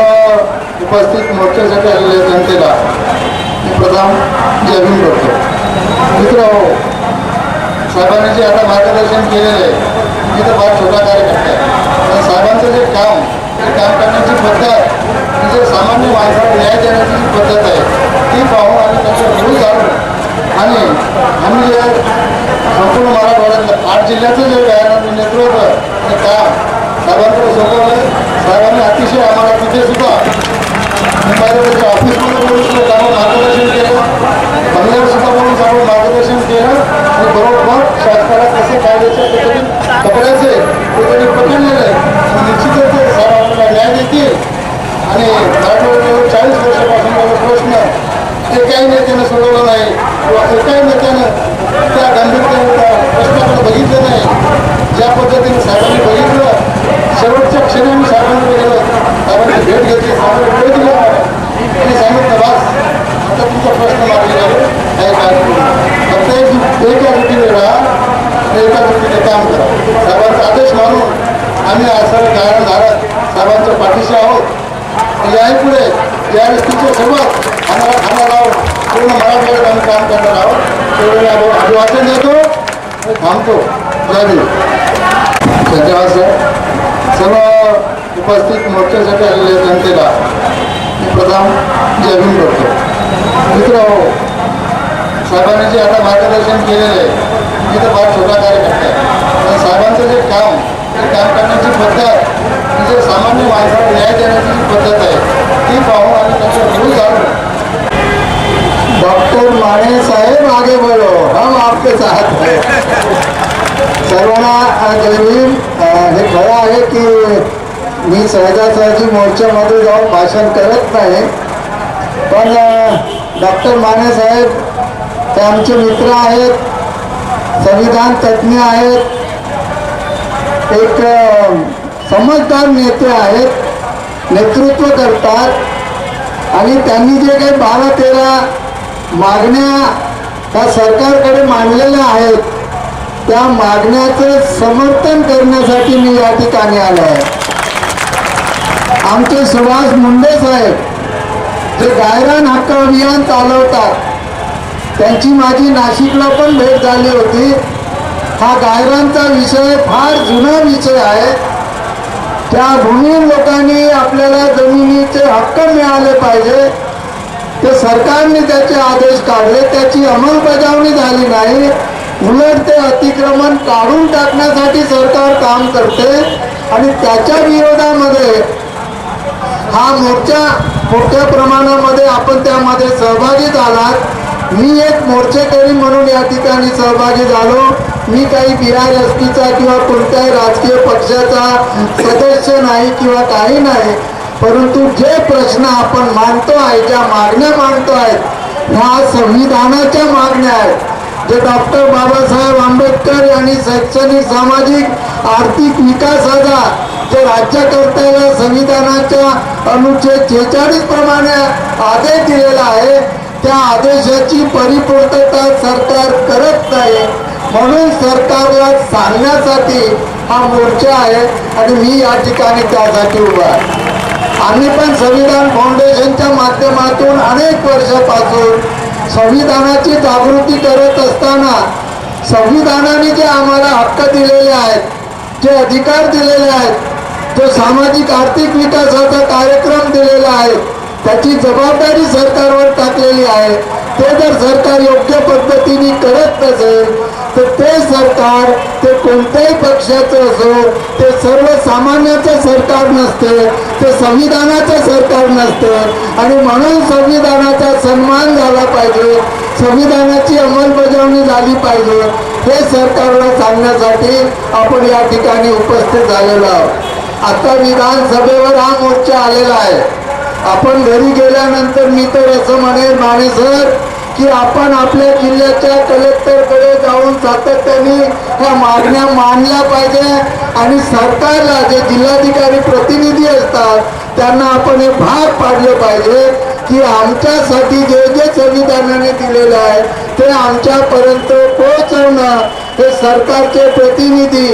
उपस्थित मोर्चासाठी आलेल्या जनतेला मी प्रथम जय भीम करतो. मित्र साहेबांनी जे आता मार्गदर्शन केलेलं आहे मी तर फार छोटा कार्यकर्ता आहे. पण साहेबांचं जे काम ते काम करण्याची पद्धत म्हणजे सामान्य माणसाला न्याय देण्याची जी पद्धत आहे ती पाहून आम्ही त्याच्या विरोध झालो. आणि आम्ही जे संपूर्ण मराठवाड्यातलं 8 जिल्ह्याचं जे नेतृत्व आणि काम साहेबांकडे सोपवलं. साहेबांनी अतिशय आम्हाला तिथे सुद्धा मुंबईच्या ऑफिसमध्ये बोलून सुद्धा त्यावर मार्गदर्शन केलं. बंगल्यावर सुद्धा बोलून त्यावर मार्गदर्शन केलं. आणि बरोबर शासनाला कसे कायद्याच्या पद्धतीने पकडायचे ते त्यांनी पकडलेलं आहे. निश्चितच ते साहेब आपल्याला न्याय देतील. आणि मराठवाड्यात 40 वर्षापासून माझा प्रश्न एकाही नेत्यानं सोडवला नाही किंवा एकाही नेत्यानं त्या गंभीरतेने त्या प्रश्नाकडे बघितलं नाही. ज्या पद्धतीने साहेबांनी बघितलं शेवटच्या क्षणी आम्ही साहेबांकडे गेलो. साहेबांनी भेट घेतली. साहेबांनी वेळ दिला आणि सांगितलं बस आता तुमचा प्रश्न मार्गी लागेल काही काय फक्त एका रीतीने राहा आणि एका रीतीने काम करा. साहेबांचा आदेश मानून आम्ही असं गायनधारक साहेबांच्या पाठीशी आहोत. याही पुढे या रस्त्याच्या सोबत आम्हाला खाना लावून पूर्ण मराठवाड्यात आम्ही काम करणार आहोत. तेवढे अभिवादन देतो आणि थांबतो. जय भीम. धन्यवाद सर. सर्व उपस्थित मोर्चासाठी आलेल्या जनतेला मी प्रथम जय भीम करतो. मित्र साहेबांनी जे आता मार्गदर्शन केलेलं आहे मी तर फार छोटा कार्यकर्ता आहे. पण साहेबांचं जे काम ते काम करण्याची पद्धत म्हणजे सामान्य माणसाला न्याय देण्याची जी पद्धत आहे ती पाहून आम्ही त्याच्या विरुद्ध झालो. डॉक्टर माने साहेब आगे बढ़ो, हम आपके साथ हैं. सर्वांना जय भीम. हे खरं आहे की मी सहजासहजी मोर्चामध्ये जाऊन भाषण करत नाही, पण डॉक्टर माने साहेब हे आमचे मित्र आहेत, संविधान तज्ज्ञ आहेत, एक समजदार नेते आहेत, नेतृत्व करतात आणि त्यांनी जे काही 12-13 मागण्या त्या सरकारकडे मांडलेल्या आहेत त्या मागण्याचं समर्थन करण्यासाठी मी या ठिकाणी आलो आहे. आमचे सुभाष मुंडे साहेब जे गायरान हक्क अभियान चालवतात, त्यांची माझी नाशिकला पण भेट झाली होती. हा गायरांचा विषय फार जुना विषय आहे. त्या भूमीहीन लोकांनी आपल्याला जमिनीचे हक्क मिळाले पाहिजे, ते सरकारने त्याचे आदेश काढले, त्याची अंमलबजावणी झाली नाही. उलट ते अतिक्रमण काढून टाकण्यासाठी सरकार काम करते आणि त्याच्या विरोधामध्ये हा मोर्चा मोठ्या प्रमाणामध्ये आपण त्यामध्ये सहभागी झालात. मी एक मोर्चेकरी म्हणून या ठिकाणी सहभागी झालो. मी काही BRSPचा किंवा कोणत्याही राजकीय पक्षाचा सदस्य नाही किंवा काही नाही, परंतु जे प्रश्न आपण मांडतो आहे, ज्या मागण्या मांडतो आहेत, ह्या संविधानाच्या मागण्या आहेत. जे डॉक्टर बाबासाहेब आंबेडकर यांनी शैक्षणिक, सामाजिक, आर्थिक विकासाचा जे राज्यकर्त्याला संविधानाच्या अनुच्छेद 46 प्रमाणे आदेश दिलेला आहे, त्या आदेशाची परिपूर्तता सरकार करत नाही. म्हणून सरकारला सांगण्यासाठी हा मोर्चा आहे आणि मी या ठिकाणी त्यासाठी उभा आहे. आम्ही पण संविधान फाउंडेशनच्या माध्यमातून अनेक वर्षापासून संविधानाची जागृती करत असताना संविधानाने जे आम्हाला हक्क दिलेले आहेत, जे अधिकार दिलेले आहेत, जो सामाजिक आर्थिक विकासाचा कार्यक्रम दिलेला आहे, त्याची जबाबदारी सरकारवर टाकलेली आहे. ते जर सरकार योग्य पद्धतीने करत नसेल तर ते सरकार, ते कोणत्याही पक्षाचं असो, ते सर्वसामान्याचं सरकार नसते, ते संविधानाचं सरकार नसते. आणि म्हणून संविधानाचा सन्मान झाला पाहिजे, संविधानाची अंमलबजावणी झाली पाहिजे, हे सरकारला सांगण्यासाठी आपण या ठिकाणी उपस्थित झालेलो आहोत. आता विधानसभेवर हा मोर्चा आलेला आहे. आपण घरी गेल्यानंतर मी तर असं म्हणेन माने सर की आपण आपल्या जिल्ह्याच्या कलेक्टरकडे जाऊन सातत्याने ह्या मागण्या मांडल्या पाहिजे आणि सरकारला, जे जिल्हाधिकारी प्रतिनिधी असतात, त्यांना आपण हे भाग पाडले पाहिजे की आमच्यासाठी जे जे संविधानाने दिलेलं आहे ते आमच्यापर्यंत पोहोचवणं हे सरकारचे प्रतिनिधी,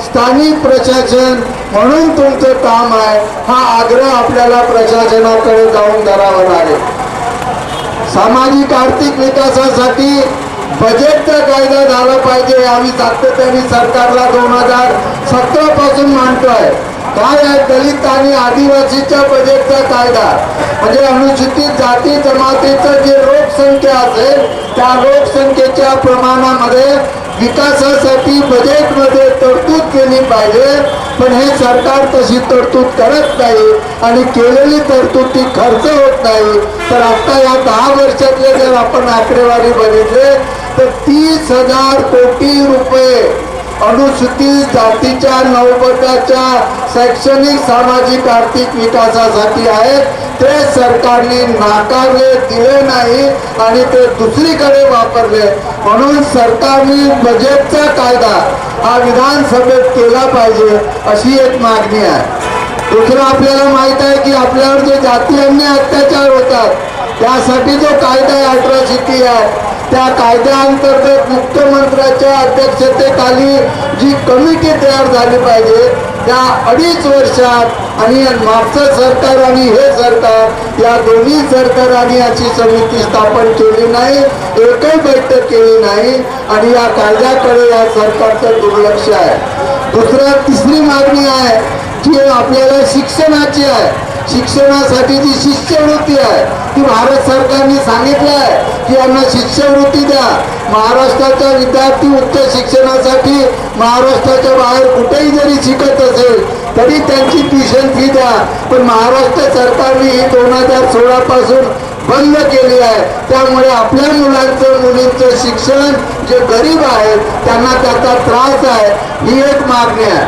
स्थानिक प्रशासन म्हणून तुमचं काम आहे. हा आग्रह आपल्याला प्रशासनाकडे जाऊन करावा लागेल. सामाजिक आर्थिक विकासासाठी बजेटचा कायदा झाला पाहिजे. आम्ही सातत्याने सरकारला 2017 पासून मांडतोय. काय आहे दलित आणि आदिवासीच्या बजेटचा कायदा, म्हणजे अनुसूचित जाती जमातीचं जे लोकसंख्या असेल त्या लोकसंख्येच्या प्रमाणामध्ये विकासासाठी बजेटमध्ये तरतूद केली पाहिजे. पण हे सरकार तशी तरतूद करत नाही आणि केलेली तरतूद ती खर्च होत नाही. तर आता या 10 वर्षातले जर आपण आकडेवारी बघितले तर 30,000 कोटी रुपये अनुसूचित जातीच्या 9 शैक्षणिक, सामाजिक, आर्थिक विकासासाठी आहे. ते सरकारने नाकारले, दिले नाही आणि ते दुसरीकडे वापरले. म्हणून सरकारने बजेटचा कायदा हा विधानसभेत केला पाहिजे अशी एक मागणी आहे. दुसरं आपल्याला माहित आहे की आपल्यावर जे जातीय अत्याचार होतात त्यासाठी जो कायदा आहे, अॅट्रॉसिटी ॲक्ट, त्या कायद्याअंतर्गत मुख्यमंत्र्याच्या अध्यक्षतेखाली जी कमिटी तयार झाली पाहिजे, त्या 2.5 वर्षात, आणि मागचं सरकार आणि हे सरकार या दोन्ही सरकारांनी अशी समिती स्थापन केली नाही, एकही बैठक केली नाही आणि या कायद्याकडे या सरकारचं दुर्लक्ष आहे. तिसरी मागणी आहे जी आपल्याला शिक्षणाची आहे. शिक्षणासाठी जी शिष्यवृत्ती आहे ती भारत सरकारने सांगितलं आहे की यांना शिष्यवृत्ती द्या. महाराष्ट्राचा विद्यार्थी उच्च शिक्षणासाठी महाराष्ट्राच्या बाहेर कुठेही जरी शिकत असेल तरी त्यांची ट्युशन फी द्या. पण महाराष्ट्र सरकारने ही 2016 पासून बंद केली आहे. त्यामुळे आपल्या मुलांचं मुलींचं शिक्षण जे गरीब आहेत त्यांना त्याचा त्रास आहे. ही एक मागणी आहे.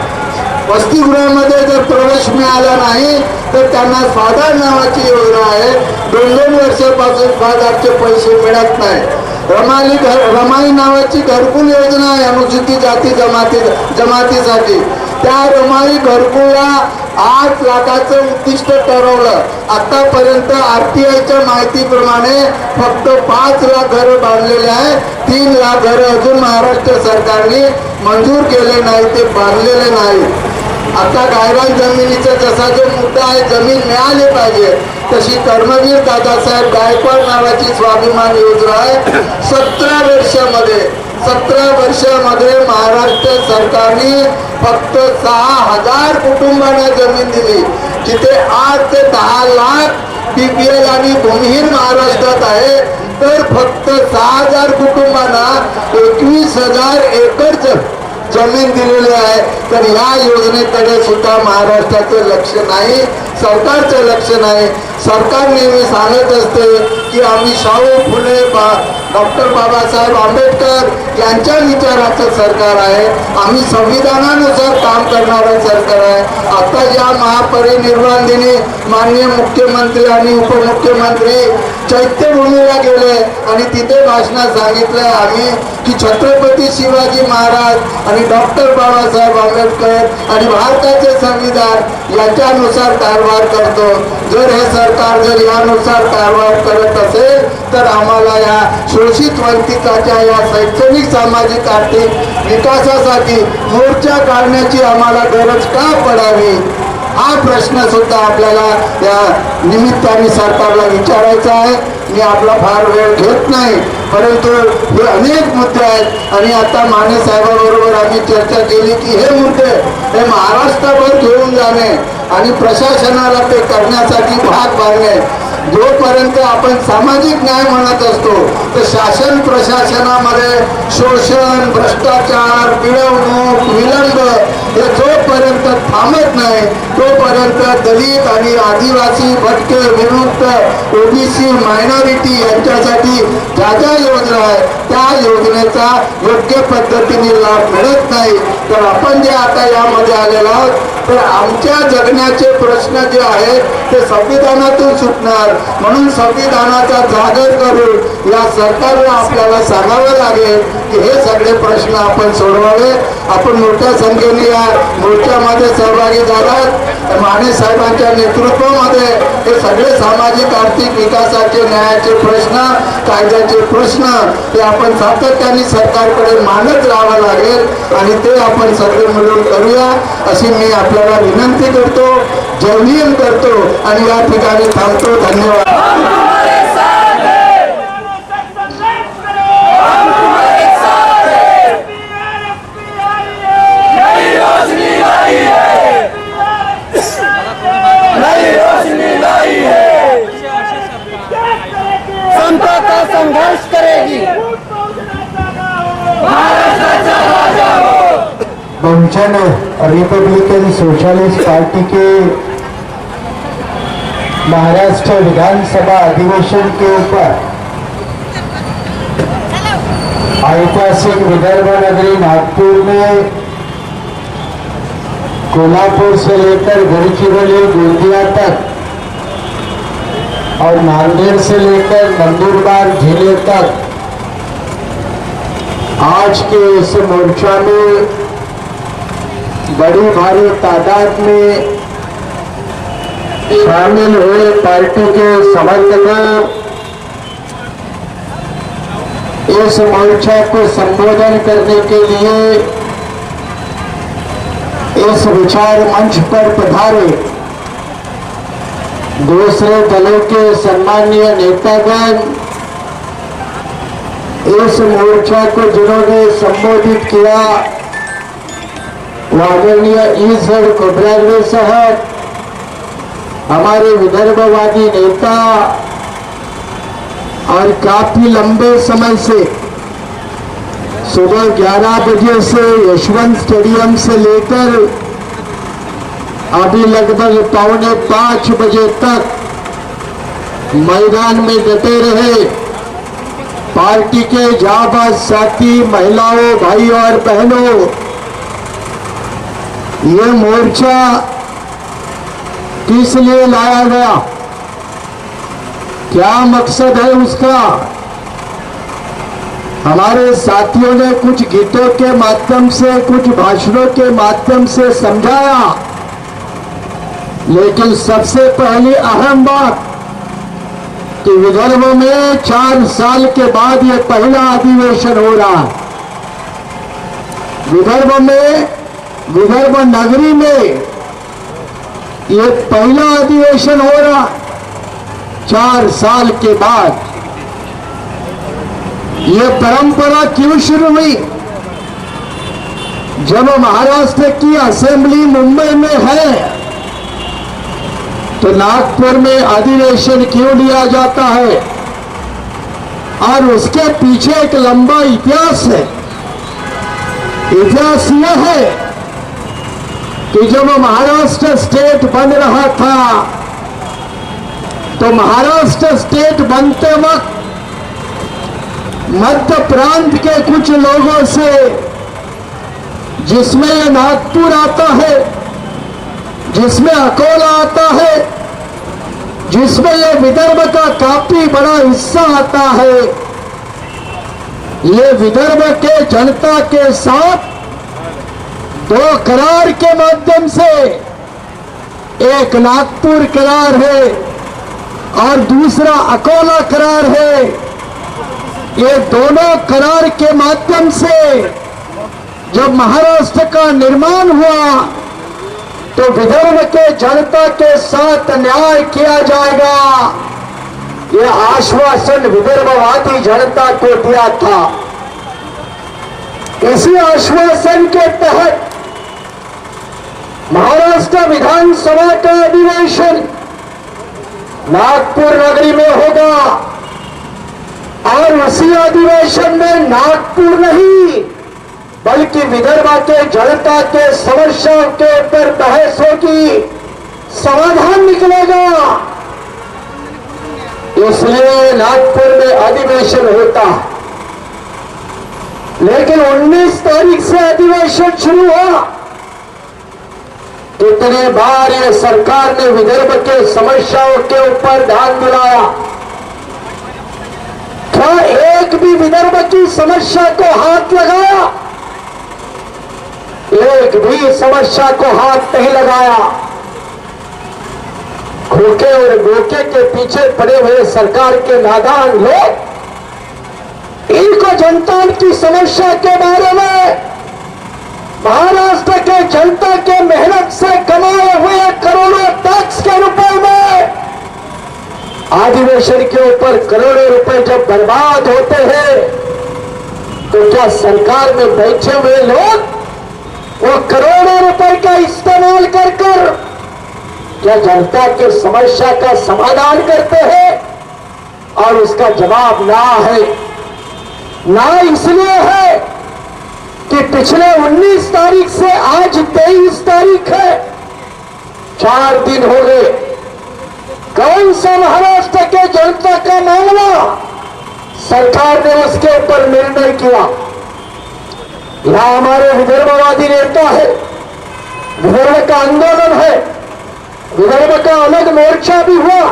वसतिगृहामध्ये जर प्रवेश मिळाला नाही तर त्यांना स्वाधार नावाची योजना आहे. 2-2 वर्षापासून स्वाधारचे पैसे मिळत नाही. रमाई नावाची घरकुल योजना आहे अनुसूचित जाती जमातीसाठी. त्या रमाई घरकुलला 8 लाखाचं उद्दिष्ट ठरवलं. आतापर्यंत RTIच्या माहितीप्रमाणे फक्त 5 लाख घरं बांधलेले आहे. 3 लाख घरं अजून महाराष्ट्र सरकारने मंजूर केले नाही, ते बांधलेले नाही. आता गायरान जमिनीचा जसा जो मुद्दा आहे, जमीन मिळाली पाहिजे, तशी कर्मवीर दादासाहेब गायकवाड नावाची स्वाभिमान योजना आहे. 17 वर्षामध्ये महाराष्ट्र सरकारने फक्त 6,000 कुटुंबांना जमीन दिली. जिथे 8 ते 10 लाख BPL आणि भूमिहीन महाराष्ट्रात आहे, तर फक्त 6,000 कुटुंबांना 21,000 एकर जमीन दिलेली आहे. तर या योजनेकडे सुद्धा महाराष्ट्राचं लक्ष नाही, सरकारचं लक्ष नाही. सरकार नेहमी सांगत असते की आम्ही शाहू फुले डॉक्टर बाबासाहेब आंबेडकर यांच्या विचाराचं सरकार आहे, आम्ही संविधानानुसार काम करणारं सरकार आहे. आता या महापरिनिर्वाण दिनी माननीय मुख्यमंत्री आणि उपमुख्यमंत्री चैत्यभूमीला गेले आणि तिथे भाषणात सांगितलं आम्ही की छत्रपती शिवाजी महाराज आणि डॉक्टर बाबासाहेब आंबेडकर आणि भारताचे संविधान याच्यानुसार कारभार करतो. जर हे सरकार जर यानुसार कारभार करत असेल तर आम्हाला या शोषित वंचिताच्या या शैक्षणिक सामाजिक आर्थिक विकासासाठी मोर्चा काढण्याची आम्हाला गरज का पडावी, हा प्रश्न सुद्धा आपल्याला या निमित्ताने सरकारला विचारायचा आहे. मी आपला फार वेळ घेत नाही, परंतु हे अनेक मुद्दे आहेत आणि आता माने साहेबांबरोबर आम्ही चर्चा केली की हे मुद्दे हे महाराष्ट्रभर घेऊन जाणे आणि प्रशासनाला ते करण्यासाठी भाग पाडणे. जोपर्यंत आपण सामाजिक न्याय म्हणत असतो तर शासन प्रशासनामध्ये शोषण, भ्रष्टाचार, पिळवणूक, विलंब हे जोपर्यंत थांबत नाही तोपर्यंत दलित आणि आदिवासी, भटके, विमुक्त, OBC, मायनॉरिटी यांच्यासाठी ज्या ज्या योजना आहेत त्या योजनेचा योग्य पद्धतीने लाभ मिळत नाही. तर आपण जे आता यामध्ये आलेलो आहोत तर आमच्या जगण्याचे प्रश्न जे आहेत ते संविधानातून सुटणार. म्हणून संविधानाचा जागर करून या सरकारला आपल्याला सांगावं लागेल की हे सगळे प्रश्न आपण सोडवावे. आपण मोठ्या संख्येने या मोर्चामध्ये सहभागी झालात. माने साहेबांच्या नेतृत्वामध्ये हे सगळे सामाजिक आर्थिक विकासाचे, न्यायाचे प्रश्न, कायद्याचे प्रश्न हे आपण सातत्याने सरकारकडे मांडत राहावं लागेल आणि ते आपण सगळे मिळून करूया अशी मी आपल्याला विनंती करतो, जयभीम करतो आणि या ठिकाणी थांबतो. धन्यवाद. जनता का संघर्ष करेगी, बहुजन रिपब्लिकन सोशलिस्ट पार्टी के महाराष्ट्र विधानसभा अधिवेशन के ऊपर ऐतिहासिक विदर्भ नगरी नागपुर में कोल्हापुर से लेकर गढ़चिरौली, गोंदिया तक और नांदेड़ से लेकर नंदुरबार जिले तक आज के इस मोर्चा में बड़ी भारी तादाद में शामिल हुए पार्टी के समर्थकों इस मोर्चा को संबोधन करने के लिए इस विचार मंच पर पधारे दूसरे दलों के सम्मानीय नेतागण, इस मोर्चा को जिन्होंने संबोधित किया आदरणीय EZ खोब्रागडे साहब, हमारे विदर्भवादी नेता और काफी लंबे समय से सुबह 11 बजे से यशवंत स्टेडियम से लेकर अभी लगभग 4:45 बजे तक मैदान में डटे रहे। पार्टी के जाबाज साथी, महिलाओं, भाई और बहनों, ये मोर्चा किस लिए लाया गया, क्या मकसद है उसका? हमारे साथियों ने कुछ गीतों के माध्यम से, कुछ भाषणों के माध्यम से समझाया, लेकिन सबसे पहली अहम बात कि विदर्भ में 4 साल के बाद यह पहला अधिवेशन हो रहा है। विदर्भ में, विदर्भ नगरी में यह पहला अधिवेशन हो रहा है 4 साल के बाद। ये परंपरा क्यों शुरू हुई? जब महाराष्ट्र की असेंबली मुंबई में है तो नागपुर में अधिवेशन क्यों लिया जाता है? और उसके पीछे एक लंबा इतिहास है। इतिहास यह है कि जब महाराष्ट्र स्टेट बन रहा था तो महाराष्ट्र स्टेट बनते वक्त मध्य प्रांत के कुछ लोगों से, जिसमें यह नागपुर आता है, जिसमें अकोला आता है, जिसमें यह विदर्भ का काफी बड़ा हिस्सा आता है, ये विदर्भ के जनता के साथ 2 करार के माध्यम से, एक नागपुर करार है और दूसरा अकोला करार है। ये दोनों करार के माध्यम से जब महाराष्ट्र का निर्माण हुआ तो विदर्भ के जनता के साथ न्याय किया जाएगा, यह आश्वासन विदर्भवादी जनता को दिया था। इसी आश्वासन के तहत महाराष्ट्र विधानसभा का अधिवेशन नागपुर नगरी में होगा और उसी अधिवेशन में नागपुर नहीं बल्कि विदर्भ के जनता के समस्याओं के ऊपर बहस होगी, समाधान निकलेगा। इसलिए नागपुर में अधिवेशन होता। लेकिन 19 तारीख से अधिवेशन शुरू हुआ। कितने बार ये सरकार ने विदर्भ के समस्याओं के ऊपर ध्यान दिलाया? क्या एक भी विदर्भ की समस्या को हाथ लगाया? एक भी समस्या को हाथ नहीं लगाया। खोखे और गोखे के पीछे पड़े हुए सरकार के नादान लोग इनको जनता की समस्या के बारे में, महाराष्ट्र के जनता के मेहनत से कमाए हुए करोड़ों टैक्स के रुपए में अधिवेशन के ऊपर करोड़ों रुपए जब बर्बाद होते हैं तो क्या सरकार में बैठे हुए लोग वो करोड़ों रुपए का इस्तेमाल कर क्या जनता के समस्या का समाधान करते हैं? और उसका जवाब ना है। ना इसलिए है कि पिछले 19 तारीख से आज 23 तारीख है, 4 दिन हो गए। कौन सा महाराष्ट्र के जनता का मामला सरकार ने उसके ऊपर निर्णय किया? यहां हमारे विदर्भवादी नेता है, विदर्भ का आंदोलन है, विदर्भ का अलग मोर्चा भी हुआ।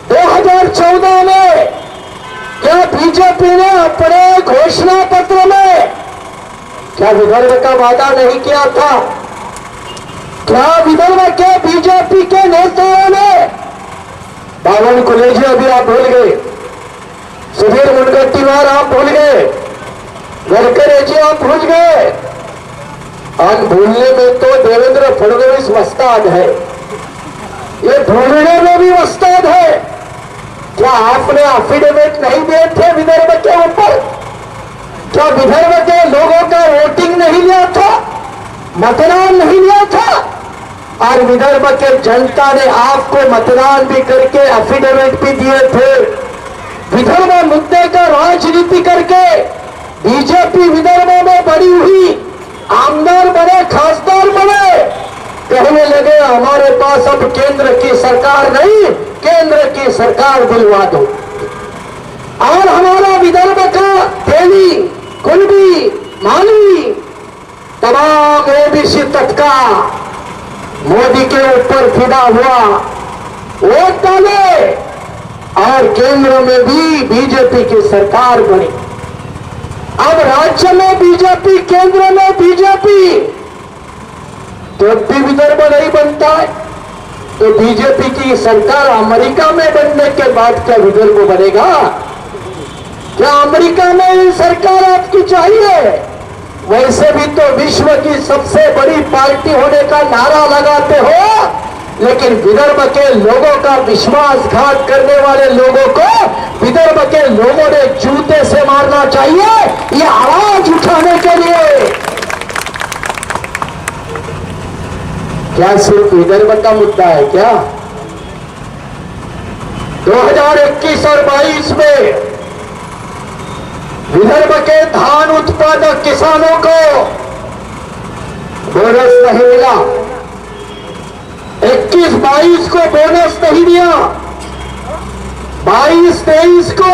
2014 में क्या बीजेपी ने अपने घोषणा पत्र में क्या विदर्भ का वादा नहीं किया था? क्या विदर्भ के बीजेपी के नेताओं ने, बावन कुलेजी अभी आप भूल गए, सुधीर मुनगंटीवार आप भूल गए, गडकरी जी आप भूल गए, और भूलने में तो देवेंद्र फडणवीस वस्ताद है, ये भूलने में भी वस्ताद है। क्या आपने एफिडेविट नहीं दिए थे विदर्भ के ऊपर? क्या विदर्भ के लोगों का वोटिंग नहीं लिया था, मतदान नहीं लिया था? और विदर्भ के जनता ने आपको मतदान भी करके एफिडेविट भी दिए थे। विदर्भ मुद्दे का राजनीति करके बीजेपी विदर्भ में बड़ी हुई, आमदार बने, खासदार बने, कहने लगे हमारे पास अब केंद्र की सरकार नहीं, केंद्र की सरकार बुलवा दो। और हमारा विदर्भ का तेली, कुलबी, मालवी, तमाम ओबीसी तबका मोदी के ऊपर फिदा हुआ, वोट डाले और केंद्र में भी बीजेपी की सरकार बनी। अब राज्य में बीजेपी, केंद्र में बीजेपी, तो भी विदर्भ नहीं बनता है, तो बीजेपी की सरकार अमेरिका में बनने के बाद क्या विदर्भ बनेगा? क्या अमेरिका में ही सरकार आपकी चाहिए? वैसे भी तो विश्व की सबसे बड़ी पार्टी होने का नारा लगाते हो, लेकिन विदर्भ के लोगों का विश्वासघात करने वाले लोगों को विदर्भ के लोगों ने जूते से मारना चाहिए, ये आवाज उठाने के लिए। क्या सिर्फ विदर्भ का मुद्दा है क्या? 2021 और 22 में विदर्भ के धान उत्पादक किसानों को बोनस नहीं मिला, 21-22 को बोनस नहीं दिया, 22-23 को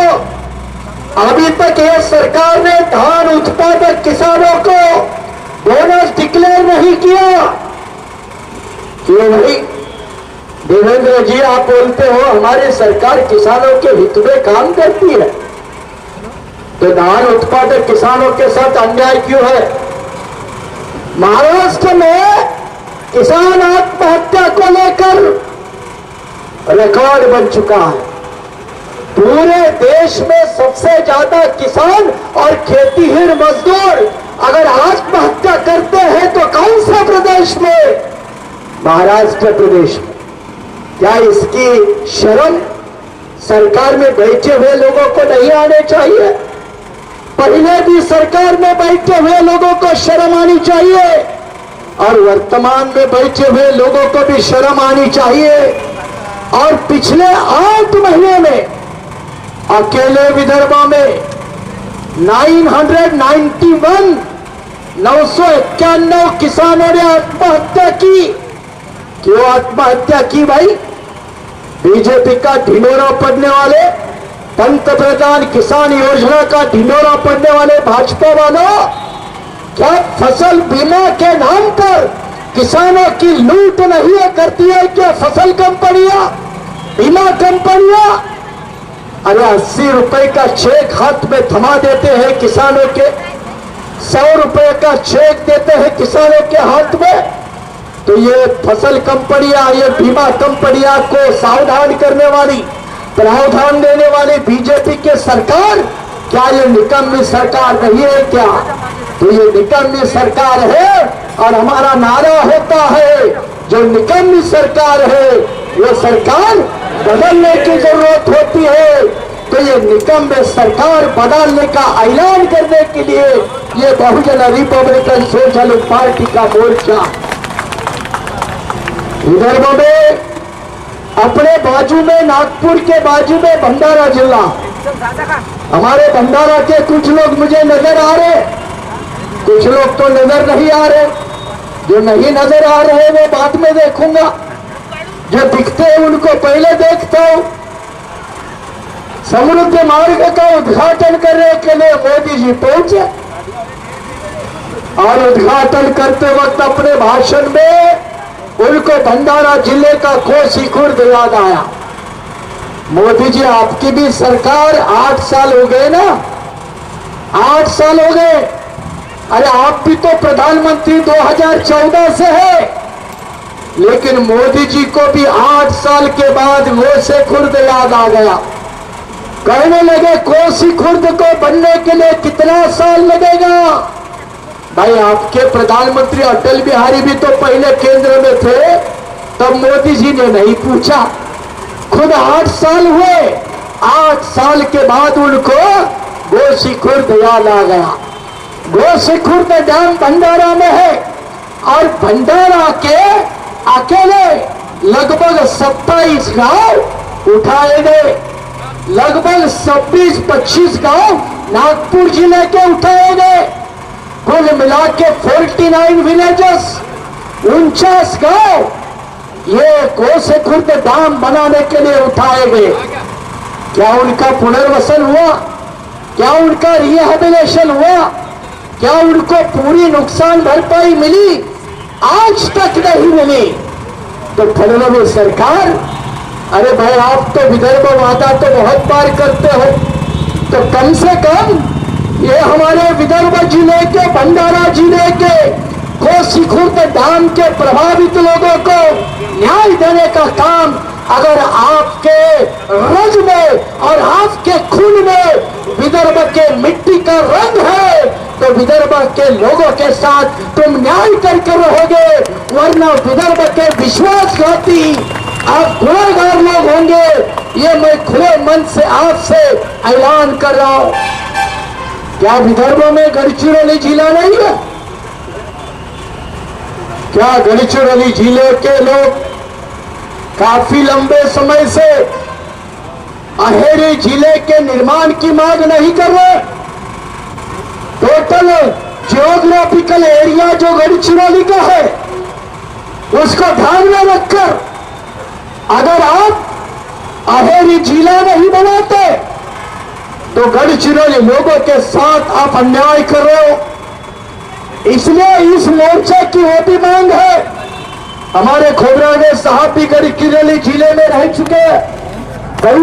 अभी तक यह सरकार ने धान उत्पादक किसानों को बोनस डिक्लेयर नहीं किया। क्यों नहीं? देवेंद्र जी, आप बोलते हो हमारी सरकार किसानों के हित में काम करती है, तो धान उत्पादक किसानों के साथ अन्याय क्यों है? महाराष्ट्र में किसान आत्महत्या को लेकर रिकॉर्ड बन चुका है। पूरे देश में सबसे ज्यादा किसान और खेतीहर मजदूर अगर आत्महत्या करते हैं तो कौन से प्रदेश में? महाराष्ट्र प्रदेश में। क्या इसकी शर्म सरकार में बैठे हुए लोगों को नहीं आने चाहिए? पहले भी सरकार में बैठे हुए लोगों को शर्म आनी चाहिए और वर्तमान में बैठे हुए लोगों को भी शर्म आनी चाहिए। और पिछले 8 महीने में अकेले विदर्भ में 991 किसानों ने आत्महत्या की। क्यों आत्महत्या की भाई? बीजेपी का ढिंढोरा पड़ने वाले, पंतप्रधान किसान योजना का ढिंढोरा पड़ने वाले भाजपा वालों, क्या फसल बीमा के नाम पर किसानों की लूट नहीं करती है क्या फसल कंपनियां, बीमा कंपनियां? अरे 80 रुपए का चेक हाथ में थमा देते हैं किसानों के, 100 रुपए का चेक देते हैं किसानों के हाथ में। तो ये फसल कंपनियां, ये बीमा कंपनियां को सावधान करने वाली, प्रावधान देने वाली बीजेपी के सरकार, क्या ये निकम्मी सरकार नहीं है क्या? तो ये निकम्मी सरकार है और हमारा नारा होता है जो निकम्मी सरकार है वो सरकार बदलने की जरूरत होती है। तो ये निकम्मे सरकार बदलने का ऐलान करने के लिए ये बहुजन रिपब्लिकन सोशल पार्टी का मोर्चा विदर्भ में, अपने बाजू में, नागपुर के बाजू में भंडारा जिला, हमारे भंडारा के कुछ लोग मुझे नजर आ रहे, कुछ लोग तो नजर नहीं आ रहे। जो नहीं नजर आ रहे वो बाद में देखूंगा, जो दिखते हैं उनको पहले देखता हूं। समृद्धि मार्ग का उद्घाटन करने के लिए मोदी जी पहुंचे और उद्घाटन करते वक्त अपने भाषण में उनको भंडारा जिले का कोसी खुर्द याद आया। मोदी जी, आपकी भी सरकार 8 साल हो गए ना, 8 साल हो गए। अरे आप भी तो प्रधानमंत्री 2014 से है, लेकिन मोदी जी को भी 8 साल के बाद कोसी खुर्द याद आ गया। कहने लगे कोसी खुर्द को बनने के लिए कितना साल लगेगा? भाई आपके प्रधानमंत्री अटल बिहारी भी तो पहले केंद्र में थे, तब मोदी जी ने नहीं पूछा, खुद 8 साल हुए, 8 साल के बाद उनको कोसी खुर्द याद आ गया। कोसी खुर्द डैम भंडारा में है और भंडारा के अकेले लगभग 27 गांव उठाए गए, लगभग 26-25 गांव नागपुर जिले के उठाए गए, कुल मिला के 49 विलेजेस, 49 गांव ये कोसे खुर्द डैम बनाने के लिए उठाए गए। क्या उनका पुनर्वसन हुआ? क्या उनका रिहेबिलिटेशन हुआ? क्या उनको पूरी नुकसान भरपाई मिली? आज तक नहीं मिली। तो फडणवीस सरकार, अरे भाई आप तो विदर्भ वादा तो बहुत बार करते हो, तो कम से कम ये हमारे विदर्भ जिले के, भंडारा जिले के कोसी खुर्द डैम के प्रभावित लोगों को न्याय देने का काम अगर आपके रग में और आपके खून में विदर्भ के मिट्टी का रंग है, तो विदर्भ के लोगों के साथ तुम न्याय करके रहोगे, वरना विदर्भ के विश्वासघाती आप गुनहगार लोग होंगे। ये मैं खुले मन से आपसे ऐलान कर रहा हूं। क्या विदर्भ में गढ़चिरौली जिला नहीं है? क्या गढ़चिरौली जिले के लोग काफी लंबे समय से अहेरी जिले के निर्माण की मांग नहीं कर रहे? टोटल जियोग्राफिकल एरिया जो गढ़चिरौली का है उसको ध्यान में रखकर अगर आप अहेरी जिला नहीं बनाते तो गढ़चिरौली लोगों के साथ आप अन्याय कर रहे हो। इसलिए इस मोर्चे की वो भी मांग है, हमारे खोबरागे साहब भी गढ़चिरौली जिले में रह चुके हैं,